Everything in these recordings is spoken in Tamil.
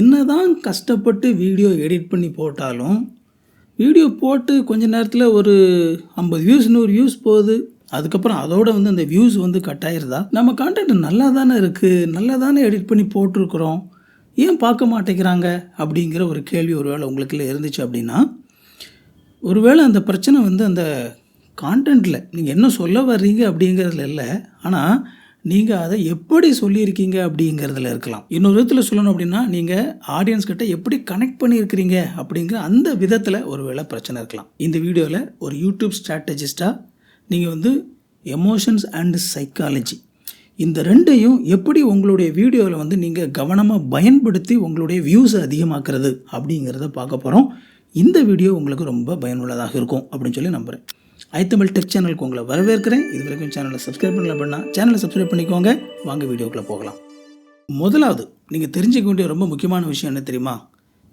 என்னதான் கஷ்டப்பட்டு வீடியோ எடிட் பண்ணி போட்டாலும், வீடியோ போட்டு கொஞ்ச நேரத்தில் ஒரு 50 வியூஸ் 100 வியூஸ் போகுது. அதுக்கப்புறம் அதோட வந்து அந்த வியூஸ் வந்து கட் ஆயிருதா? நம்ம கான்டென்ட் நல்லா தானே இருக்குது, நல்லா தானே எடிட் பண்ணி போட்டிருக்கிறோம், ஏன் பார்க்க மாட்டேங்கிறாங்க அப்படிங்கிற ஒரு கேள்வி ஒருவேளை உங்களுக்குள்ள இருந்துச்சு அப்படின்னா, ஒருவேளை அந்த பிரச்சனை வந்து அந்த கான்டென்ட்டில் நீங்கள் என்ன சொல்ல வர்றீங்க அப்படிங்கிறதுல இல்லை, ஆனால் நீங்கள் அதை எப்படி சொல்லியிருக்கீங்க அப்படிங்கிறதுல இருக்கலாம். இன்னொரு விதத்தில் சொல்லணும் அப்படின்னா, நீங்கள் ஆடியன்ஸ் கிட்ட எப்படி கனெக்ட் பண்ணியிருக்கிறீங்க அப்படிங்கிற அந்த விதத்தில் ஒருவேளை பிரச்சனை இருக்கலாம். இந்த வீடியோவில் ஒரு யூடியூப் ஸ்ட்ராட்டஜிஸ்ட்டாக நீங்கள் வந்து எமோஷன்ஸ் அண்ட் சைக்காலஜி இந்த ரெண்டையும் எப்படி உங்களுடைய வீடியோவில் வந்து நீங்கள் கவனமாக பயன்படுத்தி உங்களுடைய வியூஸை அதிகமாக்குறது அப்படிங்கிறத பார்க்க போகிறோம். இந்த வீடியோ உங்களுக்கு ரொம்ப பயனுள்ளதாக இருக்கும் அப்படின்னு சொல்லி நம்புகிறேன். ஐத்தமிழ் டெக் சேனலுக்கு உங்களை வரவேற்கிறேன். இது வரைக்கும் சேனலை சப்ஸ்கிரைப் பண்ணல அப்படின்னா சேனலை சப்ஸ்கிரைப் பண்ணிக்கோங்க. வாங்க வீடியோக்குள்ளே போகலாம். முதலாவது நீங்கள் தெரிஞ்சுக்க வேண்டிய ரொம்ப முக்கியமான விஷயம் என்ன தெரியுமா?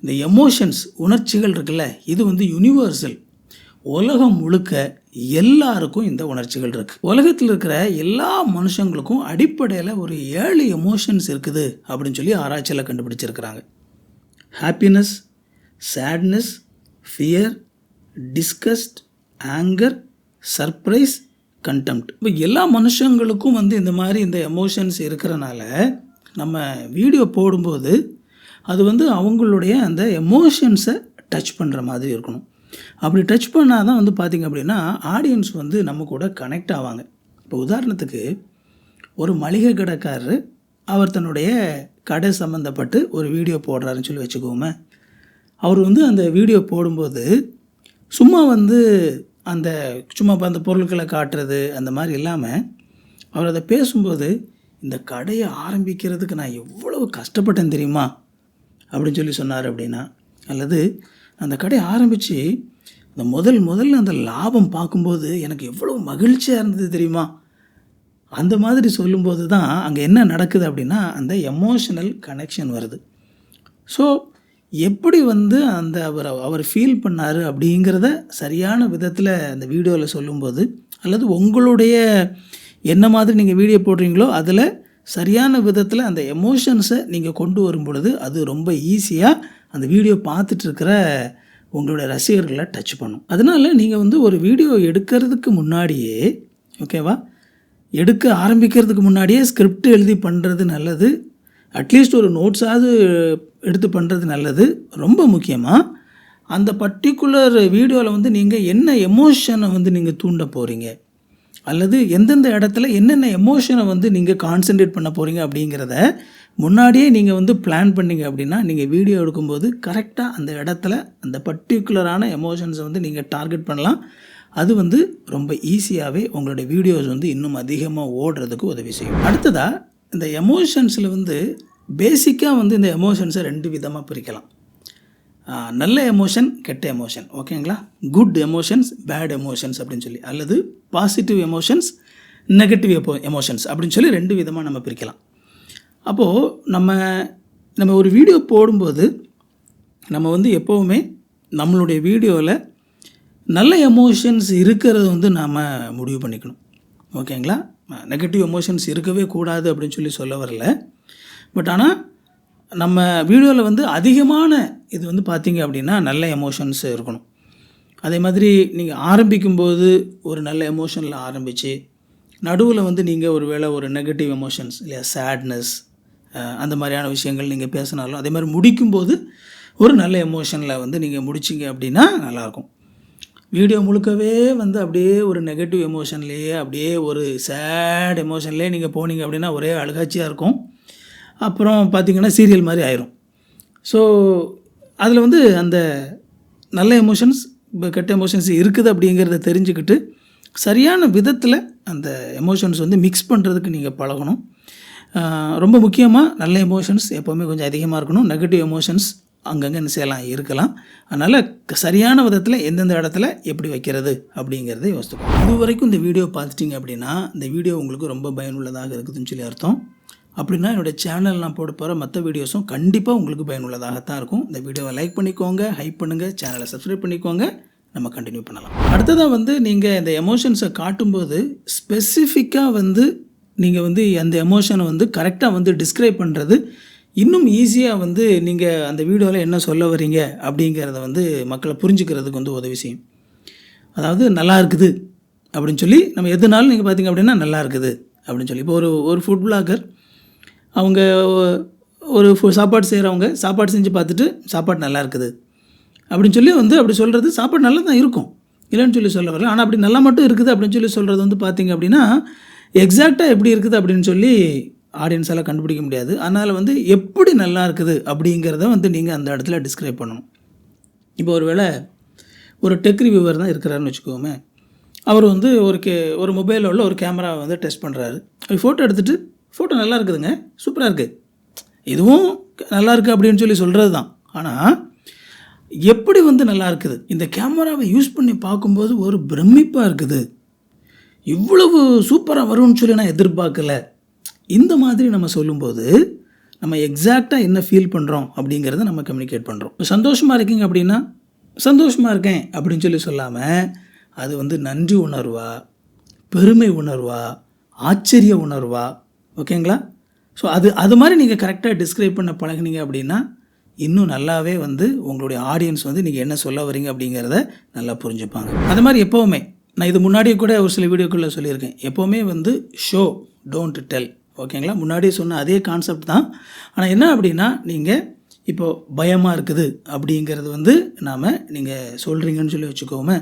இந்த எமோஷன்ஸ், உணர்ச்சிகள் இருக்குல்ல, இது வந்து யூனிவர்சல். உலகம் முழுக்க எல்லாருக்கும் இந்த உணர்ச்சிகள் இருக்குது. உலகத்தில் இருக்கிற எல்லா மனுஷங்களுக்கும் அடிப்படையில் ஒரு 7 எமோஷன்ஸ் இருக்குது அப்படின்னு சொல்லி ஆராய்ச்சியில் கண்டுபிடிச்சிருக்கிறாங்க. Happiness, sadness, fear, disgust, anger, surprise, contempt. இப்போ எல்லா மனுஷங்களுக்கும் வந்து இந்த மாதிரி இந்த எமோஷன்ஸ் இருக்கிறனால நம்ம வீடியோ போடும்போது அது வந்து அவங்களுடைய அந்த எமோஷன்ஸை டச் பண்ணுற மாதிரி இருக்கணும். அப்படி டச் பண்ணால் தான் வந்து பார்த்திங்க அப்படின்னா ஆடியன்ஸ் வந்து நம்ம கூட கனெக்ட் ஆவாங்க. இப்போ உதாரணத்துக்கு ஒரு மளிகை கடைக்காரர் அவர் தன்னுடைய கடை சம்மந்தப்பட்டு ஒரு வீடியோ போடுறாருன்னு சொல்லி வச்சுக்கோமே. அவர் வந்து அந்த வீடியோ போடும்போது சும்மா வந்து சும்மா அந்த பொருட்களை காட்டுறது அந்த மாதிரி இல்லாமல் அவர் அதை பேசும்போது, இந்த கடையை ஆரம்பிக்கிறதுக்கு நான் எவ்வளவு கஷ்டப்பட்டேன் தெரியுமா அப்படின்னு சொல்லி சொன்னார் அப்படின்னா, அல்லது அந்த கடையை ஆரம்பித்து அந்த முதல்ல அந்த லாபம் பார்க்கும்போது எனக்கு எவ்வளோ மகிழ்ச்சியாக இருந்தது தெரியுமா, அந்த மாதிரி சொல்லும்போது தான் அங்கே என்ன நடக்குது அப்படின்னா அந்த எமோஷனல் கனெக்ஷன் வருது. ஸோ எப்படி வந்து அவர் ஃபீல் பண்ணார் அப்படிங்கிறத சரியான விதத்தில் அந்த வீடியோவில் சொல்லும்போது, அல்லது உங்களுடைய என்ன மாதிரி நீங்கள் வீடியோ போடுறீங்களோ அதில் சரியான விதத்தில் அந்த எமோஷன்ஸை நீங்கள் கொண்டு வரும் பொழுது அது ரொம்ப ஈஸியாக அந்த வீடியோ பார்த்துட்ருக்கிற உங்களுடைய ரசிகர்களை டச் பண்ணும். அதனால் நீங்கள் வந்து ஒரு வீடியோ எடுக்கிறதுக்கு முன்னாடியே, ஓகேவா, எடுக்க ஆரம்பிக்கிறதுக்கு முன்னாடியே ஸ்கிரிப்ட் எழுதி பண்ணுறது நல்லது. அட்லீஸ்ட் ஒரு நோட்ஸாவது எடுத்து பண்ணுறது நல்லது. ரொம்ப முக்கியமாக அந்த பர்டிகுலர் வீடியோவில் வந்து நீங்கள் என்ன எமோஷனை வந்து நீங்கள் தூண்ட போகிறீங்க, அல்லது எந்தெந்த இடத்துல என்னென்ன எமோஷனை வந்து நீங்கள் கான்சன்ட்ரேட் பண்ண போகிறீங்க அப்படிங்கிறத முன்னாடியே நீங்கள் வந்து பிளான் பண்ணிங்க அப்படின்னா நீங்கள் வீடியோ எடுக்கும்போது கரெக்டாக அந்த இடத்துல அந்த பர்டிகுலரான எமோஷன்ஸை வந்து நீங்கள் டார்கெட் பண்ணலாம். அது வந்து ரொம்ப ஈஸியாகவே உங்களுடைய வீடியோஸ் வந்து இன்னும் அதிகமாக ஓடுறதுக்கு உதவி செய்யும். அடுத்ததாக இந்த எமோஷன்ஸில் வந்து பேசிக்காக வந்து இந்த எமோஷன்ஸை 2 விதமாக பிரிக்கலாம். நல்ல எமோஷன், கெட்ட எமோஷன், ஓகேங்களா, குட் எமோஷன்ஸ், பேட் எமோஷன்ஸ் அப்படின்னு சொல்லி, அல்லது பாசிட்டிவ் எமோஷன்ஸ், நெகட்டிவ் எமோஷன்ஸ் அப்படின்னு சொல்லி 2 விதமாக நம்ம பிரிக்கலாம். அப்போது நம்ம ஒரு வீடியோ போடும்போது நம்ம வந்து எப்போவுமே நம்மளுடைய வீடியோவில் நல்ல எமோஷன்ஸ் இருக்கிறத வந்து நாம் முடிவு பண்ணிக்கணும், ஓகேங்களா. நெகட்டிவ் எமோஷன்ஸ் இருக்கவே கூடாது அப்படின்னு சொல்லி சொல்ல வரல. பட் ஆனால் நம்ம வீடியோவில் வந்து அதிகமான இது வந்து பார்த்திங்க அப்படின்னா நல்ல எமோஷன்ஸ் இருக்கணும். அதே மாதிரி நீங்கள் ஆரம்பிக்கும்போது ஒரு நல்ல எமோஷனில் ஆரம்பித்து நடுவில் வந்து நீங்கள் ஒரு நெகட்டிவ் எமோஷன்ஸ் இல்லையா, சேட்னஸ், அந்த மாதிரியான விஷயங்கள் நீங்கள் பேசினாலும், அதே மாதிரி முடிக்கும்போது ஒரு நல்ல எமோஷனில் வந்து நீங்கள் முடிச்சிங்க அப்படின்னா நல்லாயிருக்கும். வீடியோ முழுக்கவே வந்து அப்படியே ஒரு நெகட்டிவ் எமோஷன்லேயே, அப்படியே ஒரு சேட் எமோஷன்லேயே நீங்கள் போனீங்க அப்படின்னா ஒரே அழுகாட்சியாக இருக்கும். அப்புறம் பார்த்திங்கன்னா சீரியல் மாதிரி ஆயிரும். ஸோ அதில் வந்து அந்த நல்ல எமோஷன்ஸ், கெட்ட எமோஷன்ஸ் இருக்குது அப்படிங்கிறத தெரிஞ்சுக்கிட்டு சரியான விதத்தில் அந்த எமோஷன்ஸ் வந்து மிக்ஸ் பண்ணுறதுக்கு நீங்கள் பழகணும். ரொம்ப முக்கியமாக நல்ல எமோஷன்ஸ் எப்போவுமே கொஞ்சம் அதிகமாக இருக்கணும். நெகட்டிவ் எமோஷன்ஸ் அங்கங்கே என்ன செய்யலாம், இருக்கலாம். அதனால் சரியான விதத்தில் எந்தெந்த இடத்துல எப்படி வைக்கிறது அப்படிங்கிறத யோசித்துக்கணும். இது வரைக்கும் இந்த வீடியோ பார்த்துட்டிங்க அப்படின்னா இந்த வீடியோ உங்களுக்கு ரொம்ப பயனுள்ளதாக இருக்குதுன்னு சொல்லி அர்த்தம். அப்படின்னா என்னுடைய சேனல் நான் போட போகிற மற்ற வீடியோஸும் கண்டிப்பாக உங்களுக்கு பயனுள்ளதாகத்தான் இருக்கும். இந்த வீடியோவை லைக் பண்ணிக்கோங்க, ஹைப் பண்ணுங்கள், சேனலை சப்ஸ்கிரைப் பண்ணிக்கோங்க. நம்ம கண்டினியூ பண்ணலாம். அடுத்ததாக வந்து நீங்கள் இந்த எமோஷன்ஸை காட்டும்போது ஸ்பெசிஃபிக்காக வந்து நீங்கள் வந்து அந்த எமோஷனை வந்து கரெக்டாக வந்து டிஸ்கிரைப் பண்ணுறது இன்னும் ஈஸியாக வந்து நீங்கள் அந்த வீடியோவில் என்ன சொல்ல வரீங்க அப்படிங்கிறத வந்து மக்களை புரிஞ்சுக்கிறதுக்கு வந்து உதவி செய்யும். அதாவது நல்லா இருக்குது அப்படின்னு சொல்லி நம்ம எதுனாலும் நீங்கள் பார்த்தீங்க அப்படின்னா நல்லா இருக்குது அப்படின்னு சொல்லி, இப்போ ஒரு ஃபுட் பிளாகர் அவங்க ஒரு சாப்பாடு செய்கிறவங்க சாப்பாடு செஞ்சு பார்த்துட்டு சாப்பாடு நல்லா இருக்குது அப்படின்னு சொல்லி வந்து அப்படி சொல்கிறது சாப்பாடு நல்லா தான் இருக்கும், இல்லைன்னு சொல்லி சொல்ல வரல. ஆனால் அப்படி நல்லா மட்டும் இருக்குது அப்படின்னு சொல்லி சொல்கிறது வந்து பார்த்திங்க அப்படின்னா எக்ஸாக்டாக எப்படி இருக்குது அப்படின்னு சொல்லி ஆடியன்ஸால் கண்டுபிடிக்க முடியாது. அதனால் வந்து எப்படி நல்லா இருக்குது அப்படிங்கிறத வந்து நீங்கள் அந்த இடத்துல டிஸ்கிரைப் பண்ணணும். இப்போ ஒரு டெக் ரிவ்யூவர் தான் இருக்கிறாருன்னு வச்சுக்கோமே, அவர் வந்து ஒரு மொபைலில் உள்ள ஒரு கேமராவை வந்து டெஸ்ட் பண்ணுறாரு. ஃபோட்டோ எடுத்துகிட்டு ஃபோட்டோ நல்லா இருக்குதுங்க, சூப்பராக இருக்குது, இதுவும் நல்லா இருக்குது அப்படின்னு சொல்லி சொல்கிறது தான். ஆனால் எப்படி வந்து நல்லா இருக்குது, இந்த கேமராவை யூஸ் பண்ணி பார்க்கும்போது ஒரு பிரமிப்பாக இருக்குது, இவ்வளவு சூப்பராக வரும்னு சொல்லி நான் எதிர்பார்க்கல. இந்த மாதிரி நம்ம சொல்லும்போது நம்ம எக்ஸாக்டாக என்ன ஃபீல் பண்ணுறோம் அப்படிங்கிறத நம்ம கம்யூனிகேட் பண்ணுறோம். சந்தோஷமாக இருக்கீங்க அப்படின்னா சந்தோஷமாக இருக்கேன் அப்படின்னு சொல்லி சொல்லாமல் அது வந்து நன்றி உணர்வா, பெருமை உணர்வா, ஆச்சரிய உணர்வா, ஓகேங்களா? ஸோ அது மாதிரி நீங்கள் கரெக்டாக டிஸ்கிரைப் பண்ண பழகினீங்க அப்படின்னா இன்னும் நல்லாவே வந்து உங்களுடைய ஆடியன்ஸ் வந்து நீங்கள் என்ன சொல்ல வரீங்க அப்படிங்கிறத நல்லா புரிஞ்சுப்பாங்க. அது மாதிரி எப்போவுமே நான் இது முன்னாடியே கூட ஒரு சில வீடியோக்களில் சொல்லியிருக்கேன், எப்போவுமே வந்து ஷோ டோன்ட் டெல், ஓகேங்களா? முன்னாடியே சொன்ன அதே கான்செப்ட் தான். ஆனால் என்ன அப்படின்னா நீங்கள் இப்போது பயமாக இருக்குது அப்படிங்கிறது வந்து நீங்கள் சொல்கிறீங்கன்னு சொல்லி வச்சுக்கோமே,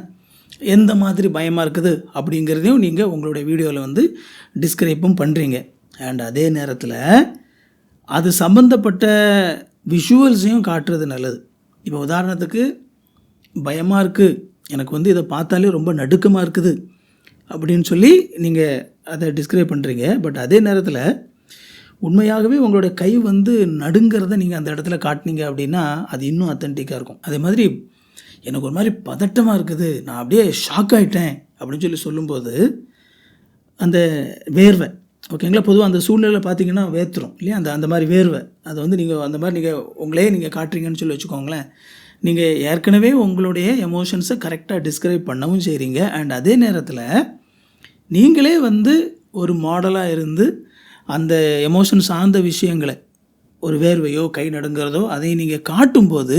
எந்த மாதிரி பயமாக இருக்குது அப்படிங்கிறதையும் நீங்கள் உங்களுடைய வீடியோவில் வந்து டிஸ்கிரைப்பும் பண்ணுறீங்க. அண்ட் அதே நேரத்தில் அது சம்மந்தப்பட்ட விஷுவல்ஸையும் காட்டுறது நல்லது. இப்போ உதாரணத்துக்கு பயமாக இருக்குது, எனக்கு வந்து இதை பார்த்தாலே ரொம்ப நடுக்கமாக இருக்குது அப்படின்னு சொல்லி நீங்கள் அதை டிஸ்கிரைப் பண்ணுறீங்க. பட் அதே நேரத்தில் உண்மையாகவே உங்களுடைய கை வந்து நடுங்கிறத நீங்கள் அந்த இடத்துல காட்டினீங்க அப்படின்னா அது இன்னும் அத்தன்டிக்காக இருக்கும். அதே மாதிரி எனக்கு ஒரு மாதிரி பதட்டமாக இருக்குது, நான் அப்படியே ஷாக் ஆகிட்டேன் அப்படின்னு சொல்லி சொல்லும்போது அந்த வேர்வை, ஓகேங்களா, பொதுவாக அந்த சூழ்நிலை பார்த்தீங்கன்னா வேர்த்துரும் இல்லையா, அந்த மாதிரி வேர்வை அதை வந்து நீங்கள் அந்த மாதிரி நீங்கள் காட்டுறீங்கன்னு சொல்லி வச்சுக்கோங்களேன். நீங்கள் ஏற்கனவே உங்களுடைய எமோஷன்ஸை கரெக்டாக டிஸ்கிரைப் பண்ணவும் செய்கிறீங்க. அண்ட் அதே நேரத்தில் நீங்களே வந்து ஒரு மாடலாக இருந்து அந்த எமோஷன் சார்ந்த விஷயங்களை, ஒரு வேர்வையோ கை நடுங்கிறதோ அதை நீங்கள் காட்டும்போது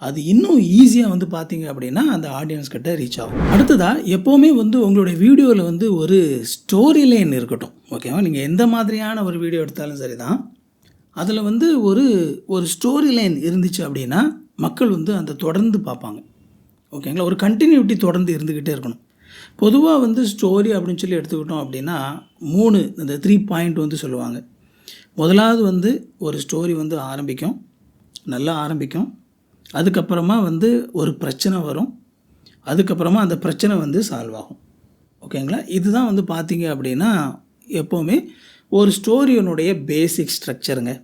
அது இன்னும் ஈஸியாக வந்து பார்த்தீங்க அப்படின்னா அந்த ஆடியன்ஸ் கிட்ட ரீச் ஆகும். அடுத்ததாக எப்போவுமே வந்து உங்களுடைய வீடியோவில் வந்து ஒரு ஸ்டோரி லைன் இருக்கட்டும், ஓகேவா? நீங்கள் எந்த மாதிரியான ஒரு வீடியோ எடுத்தாலும் சரி தான், அதில் வந்து ஒரு ஸ்டோரி லைன் இருந்துச்சு அப்படின்னா மக்கள் வந்து அந்த தொடர்ந்து பார்ப்பாங்க, ஓகேங்களா? ஒரு கண்டினியூட்டி தொடர்ந்து இருந்துக்கிட்டே இருக்கணும். பொதுவாக வந்து ஸ்டோரி அப்படின்னு சொல்லி எடுத்துக்கிட்டோம் அப்படின்னா 3 இந்த 3 பாயிண்ட் வந்து சொல்லுவாங்க. முதலாவது வந்து ஒரு ஸ்டோரி வந்து ஆரம்பிக்கும், நல்லா ஆரம்பிக்கும், அதுக்கப்புறமா வந்து ஒரு பிரச்சனை வரும், அதுக்கப்புறமா அந்த பிரச்சனை வந்து சால்வ் ஆகும், ஓகேங்களா? இதுதான் வந்து பார்த்தீங்க அப்படின்னா எப்போவுமே ஒரு ஸ்டோரியினுடைய பேசிக் ஸ்ட்ரக்சருங்க.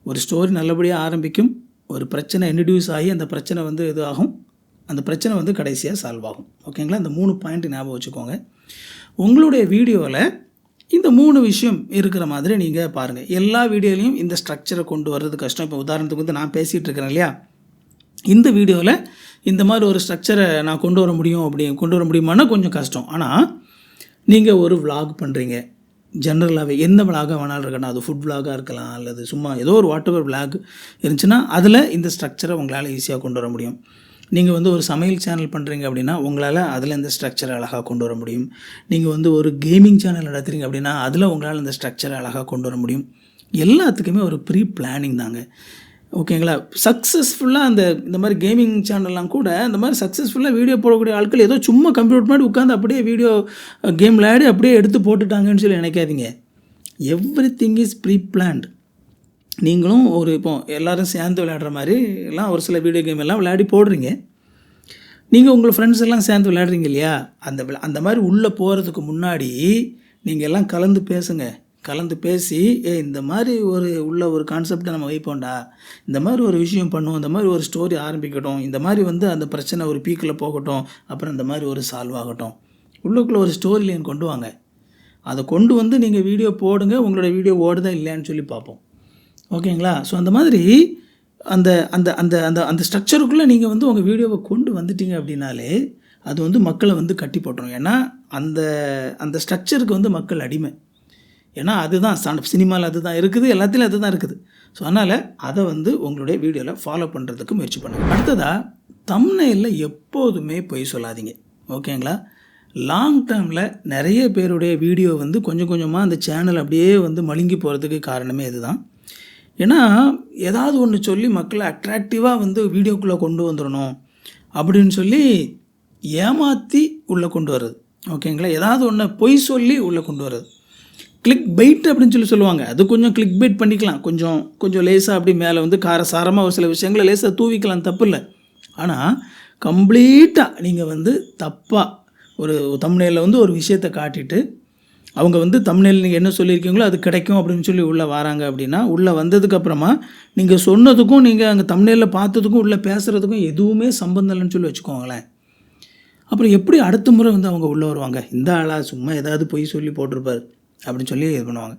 ஒரு ஸ்டோரி நல்லபடியாக ஆரம்பிக்கும், ஒரு பிரச்சனை இன்ட்ரடியூஸ் ஆகி அந்த பிரச்சனை வந்து இது ஆகும், அந்த பிரச்சனை வந்து கடைசியாக சால்வ் ஆகும், ஓகேங்களா? இந்த 3 பாயிண்ட் ஞாபகம் வச்சுக்கோங்க. உங்களுடைய வீடியோவில் இந்த 3 விஷயம் இருக்கிற மாதிரி நீங்கள் பாருங்கள். எல்லா வீடியோலையும் இந்த ஸ்ட்ரக்சரை கொண்டு வர்றது கஷ்டம். இப்போ உதாரணத்துக்கு வந்து நான் பேசிகிட்டு இருக்கிறேன் இல்லையா, இந்த வீடியோவில் இந்த மாதிரி ஒரு ஸ்ட்ரக்சரை நான் கொண்டு வர முடியுமானா கொஞ்சம் கஷ்டம். ஆனால் நீங்கள் ஒரு vlog பண்ணுறீங்க, ஜென்ரலாகவே எந்த விளாகாக வேணாலும் இருக்கணும், அது ஃபுட் விளாகாக இருக்கலாம் அல்லது சும்மா ஏதோ ஒரு வாட்டவர் விளாக் இருந்துச்சுன்னா அதில் இந்த ஸ்ட்ரக்சரை உங்களால் ஈஸியாக கொண்டு வர முடியும். நீங்கள் வந்து ஒரு சமையல் சேனல் பண்ணுறீங்க அப்படின்னா உங்களால் அதில் இந்த ஸ்ட்ரக்சரை அழகாக கொண்டு வர முடியும். நீங்கள் வந்து ஒரு கேமிங் சேனல் நடத்துகிறீங்க அப்படின்னா அதில் உங்களால் இந்த ஸ்ட்ரக்சரை அழகாக கொண்டு வர முடியும். எல்லாத்துக்குமே ஒரு ப்ரீ பிளானிங் தாங்க, ஓகேங்களா? சக்ஸஸ்ஃபுல்லாக இந்த மாதிரி கேமிங் சேனல்லாம் கூட இந்த மாதிரி சக்ஸஸ்ஃபுல்லாக வீடியோ போடக்கூடிய ஆட்கள் ஏதோ சும்மா கம்ப்யூட்டர் மாதிரி உட்காந்து அப்படியே வீடியோ கேம் விளையாடி அப்படியே எடுத்து போட்டுட்டாங்கன்னு சொல்லி நினைக்காதீங்க. Everything is preplanned. நீங்களும் இப்போ எல்லோரும் சேர்ந்து விளையாடுற மாதிரி எல்லாம் ஒரு சில வீடியோ கேம் எல்லாம் விளையாடி போடுறீங்க, நீங்கள் உங்கள் ஃப்ரெண்ட்ஸ் எல்லாம் சேர்ந்து விளையாடுறீங்க இல்லையா, அந்த மாதிரி உள்ளே போகிறதுக்கு முன்னாடி நீங்கள் எல்லாம் கலந்து பேசுங்க. கலந்து பேசி இந்த மாதிரி ஒரு கான்செப்டை நம்ம வைப்போண்டா, இந்த மாதிரி ஒரு விஷயம் பண்ணுவோம், இந்த மாதிரி ஒரு ஸ்டோரி ஆரம்பிக்கட்டும், இந்த மாதிரி வந்து அந்த பிரச்சனை ஒரு பீக்கில் போகட்டும், அப்புறம் இந்த மாதிரி ஒரு சால்வ் ஆகட்டும், உள்ளுக்குள்ளே ஒரு ஸ்டோரி லைன் கொண்டு வாங்க. அதை கொண்டு வந்து நீங்கள் வீடியோ போடுங்க, உங்களோட வீடியோ ஓடுதா இல்லையான்னு சொல்லி பார்ப்போம், ஓகேங்களா? ஸோ அந்த மாதிரி அந்த அந்த அந்த அந்த அந்த ஸ்ட்ரக்சருக்குள்ளே நீங்கள் வந்து உங்கள் வீடியோவை கொண்டு வந்துட்டீங்க அப்படின்னாலே அது வந்து மக்களை வந்து கட்டி போட்டுரும். ஏன்னா அந்த ஸ்ட்ரக்சருக்கு வந்து மக்கள் அடிமை. ஏன்னா அதுதான் சினிமாவில் அதுதான் இருக்குது, எல்லாத்துலேயும் அதுதான் இருக்குது. ஸோ அதனால் அதை வந்து உங்களுடைய வீடியோவில் ஃபாலோ பண்ணுறதுக்கு முயற்சி பண்ணுங்கள். அடுத்ததாக தம்ப்நெயிலில் எப்போதுமே பொய் சொல்லாதீங்க, ஓகேங்களா? லாங் டேர்மில் நிறைய பேருடைய வீடியோ வந்து கொஞ்சம் கொஞ்சமாக அந்த சேனல் அப்படியே வந்து மழுங்கி போகிறதுக்கு காரணமே இதுதான். ஏன்னா ஏதாவது ஒன்று சொல்லி மக்களை அட்ராக்டிவாக வந்து வீடியோக்குள்ளே கொண்டு வந்துடணும் அப்படின்னு சொல்லி ஏமாற்றி உள்ளே கொண்டு வர்றது, ஓகேங்களா? ஏதாவது ஒன்று பொய் சொல்லி உள்ளே கொண்டு வர்றது, கிளிக் பைட் அப்படின்னு சொல்லுவாங்க. அது கொஞ்சம் கிளிக் பைட் பண்ணிக்கலாம், கொஞ்சம் லேசாக அப்படி மேலே வந்து காரசாரமாக ஒரு சில விஷயங்களை லேசாக தூவிக்கலாம், தப்பு இல்லை. ஆனால் கம்ப்ளீட்டாக நீங்கள் வந்து தப்பாக ஒரு தம்ப்நெயிலில் வந்து ஒரு விஷயத்தை காட்டிட்டு அவங்க வந்து தம்ப்நெயில் நீங்கள் என்ன சொல்லியிருக்கீங்களோ அது கிடைக்கும் அப்படின்னு சொல்லி உள்ளே வராங்க அப்படின்னா, உள்ளே வந்ததுக்கப்புறமா நீங்கள் சொன்னதுக்கும் நீங்கள் அங்கே தம்ப்நெயிலில் பார்த்ததுக்கும் உள்ளே பேசுகிறதுக்கும் எதுவுமே சம்பந்தம் இல்லைன்னு சொல்லி வச்சுக்கோங்களேன். அப்புறம் எப்படி அடுத்த முறை வந்து அவங்க உள்ளே வருவாங்க? இந்த ஆளாக சும்மா ஏதாவது பொய் சொல்லி போட்டிருப்பார் அப்படின்னு சொல்லி இது பண்ணுவாங்க.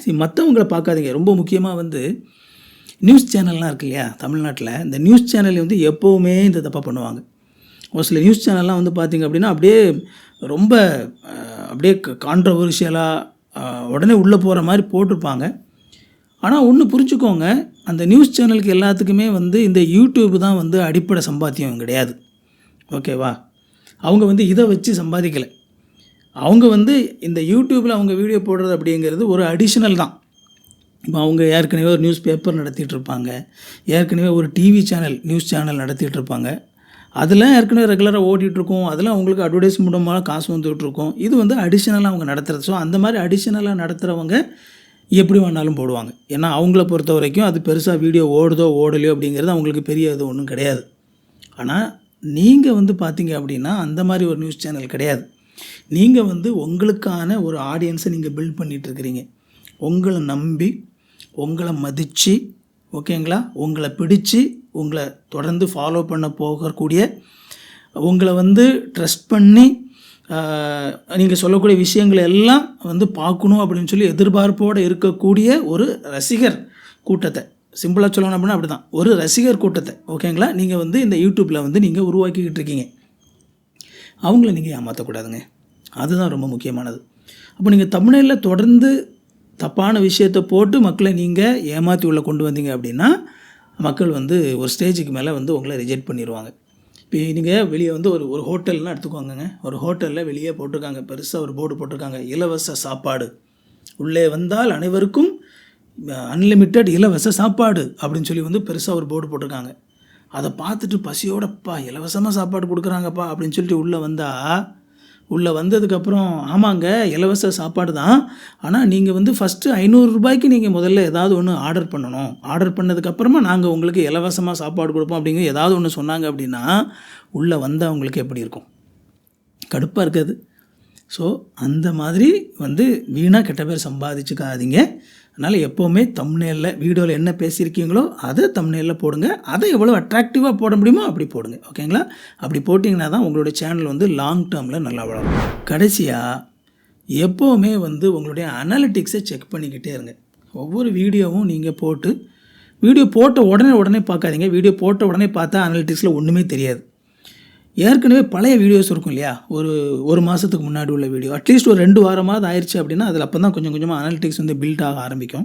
சரி, மற்றவங்களை பார்க்காதீங்க. ரொம்ப முக்கியமாக வந்து நியூஸ் சேனல்லாம் இருக்கு இல்லையா தமிழ்நாட்டில், இந்த நியூஸ் சேனல் வந்து எப்போவுமே இந்த தப்பாக பண்ணுவாங்க. ஒரு சில நியூஸ் சேனல்லாம் வந்து பார்த்திங்க அப்படின்னா அப்படியே ரொம்ப அப்படியே கான்ட்ரவர்ஷியலாக உடனே உள்ளே போகிற மாதிரி போட்டிருப்பாங்க. ஆனால் ஒன்று புரிஞ்சுக்கோங்க, அந்த நியூஸ் சேனலுக்கு எல்லாத்துக்குமே வந்து இந்த யூடியூப் தான் வந்து அடிப்படை சம்பாத்தியம் கிடையாது, ஓகேவா? அவங்க வந்து இதை வச்சு சம்பாதிக்கலை. அவங்க வந்து இந்த யூடியூப்பில் அவங்க வீடியோ போடுறது அப்படிங்கிறது ஒரு அடிஷ்னல் தான். இப்போ அவங்க ஏற்கனவே ஒரு நியூஸ் பேப்பர் நடத்திட்டு இருப்பாங்க, ஏற்கனவே ஒரு டிவி சேனல் நியூஸ் சேனல் நடத்திட்டு இருப்பாங்க, அதெல்லாம் ஏற்கனவே ரெகுலராக ஓடிட்டுருக்கோம், அதெல்லாம் அவங்களுக்கு அட்வர்டைஸ்மெண்ட் மூலமாக காசு வந்துகிட்ருக்கோம். இது வந்து அடிஷ்னலாக அவங்க நடத்துகிறது. ஸோ அந்த மாதிரி அடிஷ்னலாக நடத்துகிறவங்க எப்படி வேணாலும் போடுவாங்க. ஏன்னா அவங்கள பொறுத்த வரைக்கும் அது பெருசாக வீடியோ ஓடுதோ ஓடலையோ அப்படிங்கிறது அவங்களுக்கு பெரிய இது ஒன்றும் கிடையாது. ஆனால் நீங்கள் வந்து பார்த்தீங்க அப்படின்னா அந்த மாதிரி ஒரு நியூஸ் சேனல் கிடையாது. நீங்கள் வந்து உங்களுக்கான ஒரு ஆடியன்ஸை நீங்கள் பில்ட் பண்ணிகிட்ருக்கிறீங்க. உங்களை நம்பி, உங்களை மதித்து, ஓகேங்களா, உங்களை பிடிச்சி, உங்களை தொடர்ந்து ஃபாலோ பண்ண போகக்கூடிய, உங்களை வந்து ட்ரஸ்ட் பண்ணி நீங்கள் சொல்லக்கூடிய விஷயங்களை எல்லாம் வந்து பார்க்கணும் அப்படின்னு சொல்லி எதிர்பார்ப்போடு இருக்கக்கூடிய ஒரு ரசிகர் கூட்டத்தை, சிம்பிளாக சொல்லணும் அப்படின்னா அப்படி தான், ஒரு ரசிகர் கூட்டத்தை, ஓகேங்களா, நீங்கள் வந்து இந்த யூடியூப்பில் வந்து நீங்கள் உருவாக்கிக்கிட்டு இருக்கீங்க. அவங்கள நீங்கள் ஏமாற்றக்கூடாதுங்க, அதுதான் ரொம்ப முக்கியமானது. அப்போ நீங்கள் தம்ப்நெயிலில் தொடர்ந்து தப்பான விஷயத்தை போட்டு மக்களை நீங்கள் ஏமாற்றி உள்ளே கொண்டு வந்தீங்க அப்படின்னா மக்கள் வந்து ஒரு ஸ்டேஜுக்கு மேலே வந்து உங்களை ரிஜெக்ட் பண்ணிடுவாங்க. இப்போ நீங்கள் வெளியே வந்து ஒரு ஹோட்டல்லாம் எடுத்துக்கோங்க. ஒரு ஹோட்டலில் வெளியே போட்டிருக்காங்க, பெருசாக ஒரு போர்டு போட்டிருக்காங்க, இலவச சாப்பாடு, உள்ளே வந்தால் அனைவருக்கும் அன்லிமிட்டெட் இலவச சாப்பாடு அப்படின்னு சொல்லி வந்து பெருசாக ஒரு போர்டு போட்டிருக்காங்க. அதை பார்த்துட்டு பசியோடப்பா இலவசமாக சாப்பாடு கொடுக்குறாங்கப்பா அப்படின்னு சொல்லிட்டு உள்ளே வந்ததுக்கப்புறம், ஆமாங்க இலவச சாப்பாடு தான், ஆனால் நீங்கள் வந்து ஃபஸ்ட்டு 500 ரூபாய்க்கு நீங்கள் முதல்ல ஏதாவது ஒன்று ஆர்டர் பண்ணணும், ஆர்டர் பண்ணதுக்கப்புறமா நாங்கள் உங்களுக்கு இலவசமாக சாப்பாடு கொடுப்போம் அப்படிங்கிற ஏதாவது ஒன்று சொன்னாங்க அப்படின்னா உள்ளே வந்தவங்களுக்கு எப்படி இருக்கும்? கடுப்பாக இருக்காது. ஸோ அந்த மாதிரி வந்து வீணாக கெட்ட பேர் சம்பாதிச்சுக்காதீங்க. அதனால் எப்போவுமே தம்ப்நெயிலில் வீடியோவில் என்ன பேசியிருக்கீங்களோ அதை தம்ப்நெயிலில் போடுங்க. அதை எவ்வளோ அட்ராக்டிவாக போட முடியுமோ அப்படி போடுங்க, ஓகேங்களா? அப்படி போட்டிங்கன்னா தான் உங்களுடைய சேனல் வந்து லாங் டேர்மில் நல்லா வளரும். கடைசியாக எப்போவுமே வந்து உங்களுடைய அனாலிட்டிக்ஸை செக் பண்ணிக்கிட்டே இருங்க. ஒவ்வொரு வீடியோவும் நீங்கள் வீடியோ போட்ட உடனே பார்க்காதீங்க. வீடியோ போட்ட உடனே பார்த்தா அனாலிட்டிக்ஸில் ஒன்றுமே தெரியாது. ஏற்கனவே பழைய வீடியோஸ் இருக்கும் இல்லையா, ஒரு மாதத்துக்கு முன்னாடி உள்ள வீடியோ, அட்லீஸ்ட் ஒரு 2 வாரமாவது ஆயிடுச்சு அப்படின்னா அதில் அப்போ தான் கொஞ்சம் கொஞ்சமாக அனாலிட்டிக்ஸ் வந்து பில்ட் ஆக ஆரம்பிக்கும்.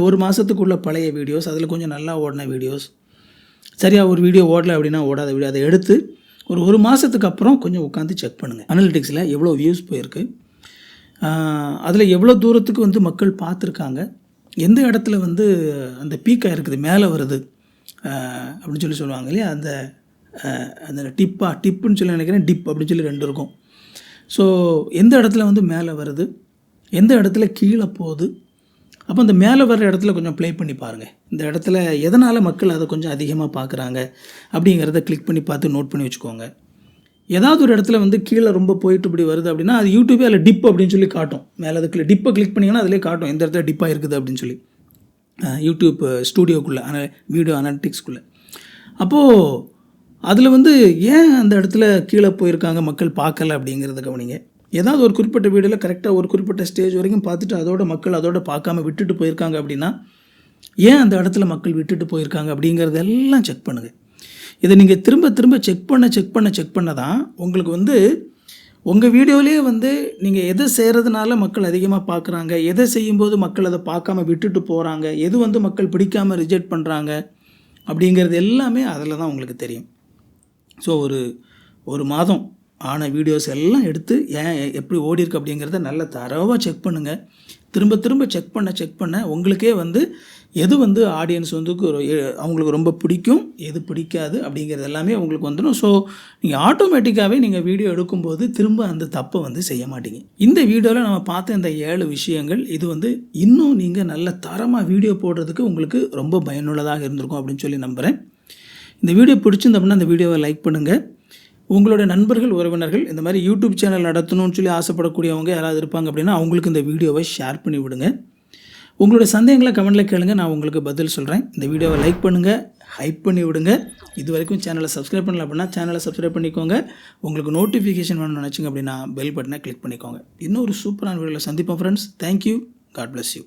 ஒரு மாதத்துக்குள்ள பழைய வீடியோஸ், அதில் கொஞ்சம் நல்லா ஓடின வீடியோஸ், சரியாக ஒரு வீடியோ ஓடலை அப்படின்னா ஓடாத வீடியோ, அதை எடுத்து ஒரு மாதத்துக்கு அப்புறம் கொஞ்சம் உட்காந்து செக் பண்ணுங்கள். அனாலிட்டிக்ஸில் எவ்வளோ வியூஸ் போயிருக்கு, அதில் எவ்வளோ தூரத்துக்கு வந்து மக்கள் பார்த்துருக்காங்க, எந்த இடத்துல வந்து அந்த பீக்காக இருக்குது மேலே வருது அப்படின்னு சொல்லி சொல்லுவாங்க இல்லையா, அந்த டிப்புன்னு சொல்லி நினைக்கிறேன், டிப் அப்படின்னு சொல்லி 2 இருக்கும். ஸோ எந்த இடத்துல வந்து மேலே வருது, எந்த இடத்துல கீழே போகுது, அப்போ அந்த மேலே வர்ற இடத்துல கொஞ்சம் ப்ளே பண்ணி பாருங்கள். இந்த இடத்துல எதனால் மக்கள் அதை கொஞ்சம் அதிகமாக பார்க்குறாங்க அப்படிங்கிறத கிளிக் பண்ணி பார்த்து நோட் பண்ணி வச்சுக்கோங்க. ஏதாவது ஒரு இடத்துல வந்து கீழே ரொம்ப போயிட்டு இப்படி வருது அப்படின்னா அது யூடியூபே அதில் டிப் அப்படின்னு சொல்லி காட்டும். மேலே அதுக்கு டிப்பை கிளிக் பண்ணிங்கன்னா அதிலே காட்டும் எந்த இடத்துல டிப்பாக இருக்குது அப்படின்னு சொல்லி, யூடியூப் ஸ்டூடியோக்குள்ளே வீடியோ அனாலிட்டிக்ஸ்குள்ளே. அப்போது அதில் வந்து ஏன் அந்த இடத்துல கீழே போயிருக்காங்க மக்கள் பார்க்கல அப்படிங்கிறத கவனிங்க. ஏதாவது ஒரு குறிப்பிட்ட வீடியோவில் கரெக்டாக ஒரு குறிப்பிட்ட ஸ்டேஜ் வரைக்கும் பார்த்துட்டு அதோட மக்கள் அதோட பார்க்காம விட்டுட்டு போயிருக்காங்க அப்படின்னா ஏன் அந்த இடத்துல மக்கள் விட்டுட்டு போயிருக்காங்க அப்படிங்கிறதெல்லாம் செக் பண்ணுங்கள். இதை நீங்கள் திரும்ப செக் பண்ண தான் உங்களுக்கு வந்து உங்கள் வீடியோலேயே வந்து நீங்கள் எதை செய்கிறதுனால மக்கள் அதிகமாக பார்க்குறாங்க, எதை செய்யும்போது மக்கள் அதை பார்க்காம விட்டுட்டு போகிறாங்க, எது வந்து மக்கள் பிடிக்காமல் ரிஜெக்ட் பண்ணுறாங்க அப்படிங்கிறது எல்லாமே அதில் தான் உங்களுக்கு தெரியும். ஸோ ஒரு மாதம் ஆன வீடியோஸ் எல்லாம் எடுத்து எப்படி ஓடிருக்கு அப்படிங்கிறத நல்ல தரவாக செக் பண்ணுங்கள். திரும்ப திரும்ப செக் பண்ண உங்களுக்கே வந்து எது வந்து ஆடியன்ஸ் வந்து அவங்களுக்கு ரொம்ப பிடிக்கும், எது பிடிக்காது அப்படிங்கிறது எல்லாமே உங்களுக்கு வந்துடும். ஸோ நீங்கள் ஆட்டோமேட்டிக்காகவே நீங்கள் வீடியோ எடுக்கும்போது திரும்ப அந்த தப்பை வந்து செய்ய மாட்டீங்க. இந்த வீடியோவில் நம்ம பார்த்த இந்த 7 விஷயங்கள் இது வந்து இன்னும் நீங்கள் நல்ல தரமாக வீடியோ போடுறதுக்கு உங்களுக்கு ரொம்ப பயனுள்ளதாக இருந்திருக்கும் அப்படின்னு சொல்லி நம்புகிறேன். இந்த வீடியோ பிடிச்சிருந்தோம்னா இந்த வீடியோவை லைக் பண்ணுங்கள். உங்களோட நண்பர்கள், உறவினர்கள் இந்த மாதிரி யூடியூப் சேனல் நடத்தணும்னு சொல்லி ஆசைப்படக்கூடியவங்க யாராவது இருப்பாங்க அப்படின்னா அவங்களுக்கு இந்த வீடியோவை ஷேர் பண்ணி விடுங்க. உங்களோட சந்தேகங்களை கமெண்ட்டில் கேளுங்க, நான் உங்களுக்கு பதில் சொல்கிறேன். இந்த வீடியோவை லைக் பண்ணுங்கள், ஹைப் பண்ணி விடுங்க. இது வரைக்கும் சேனலை சப்ஸ்கிரைப் பண்ணல அப்படின்னா சேனலை சப்ஸ்கிரைப் பண்ணிக்கோங்க. உங்களுக்கு நோட்டிஃபிகேஷன் வேணும்னு நினச்சிங்க அப்படின்னா பெல் பட்டனை கிளிக் பண்ணிக்கோங்க. இன்னொரு சூப்பரான வீடியோவில் சந்திப்போம் friends. Thank you. God bless you.